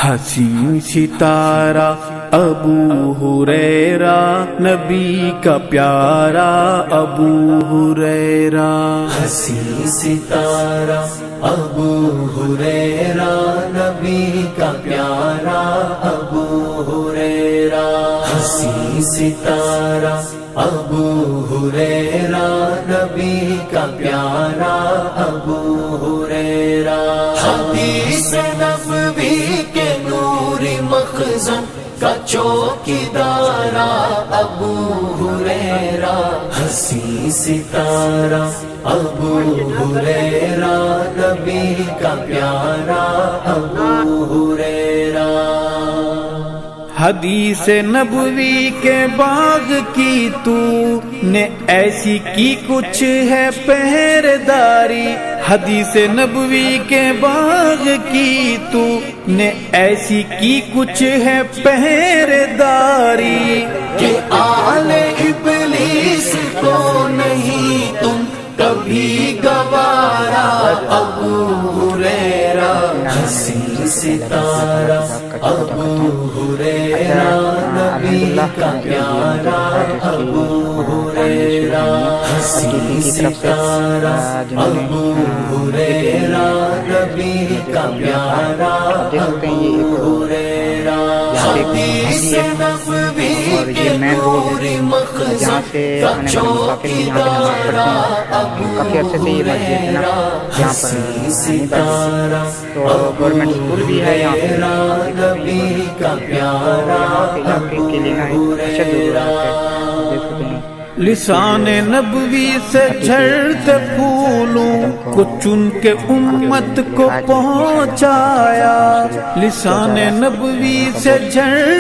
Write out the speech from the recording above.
حسین ستارہ ابو ہریرہ نبی کا پیارا ابو ہریرہ، حسین ستارہ ابو ہریرہ نبی کا پیارا ابو ہریرہ، حسین ستارہ ابو ہریرہ نبی کا پیارا ابو ہریرہ، حدیث نبوی کے نوری مخزن کا چوکیدار ابو ہریرہ، حسین ستارہ ابو ہریرہ نبی کا پیارا ابو ہریرہ، حدیث نبوی کے باغ کی تو نے ایسی کی کچھ ہے پہرےداری، حدیث نبوی کے باغ کی تو نے ایسی کی کچھ ہے پہرےداری، کہ آل ابلیس کو نہیں تم کبھی گوارا ابو ہریرہ، حسین ستارہ ابو ہریرہ نبی کا پیارا ابو ہریرہ، حسین ستارہ ابو ہریرہ نبی کا پیارا ابو ہریرہ، حدیث نبوی کے نوری مخزن کا چوکیدار کافی عرصے سے یہ مسجد ہے نا یہاں پر ستارہ تو گورنمنٹ اسکول بھی ہے یہاں پہ علاقے کے لیے نا اچھا ضرورت ہے۔ لسان نبوی سے جھڑتے پھولوں کو چن کے امت کو پہنچایا، لسان نبوی سے جھڑ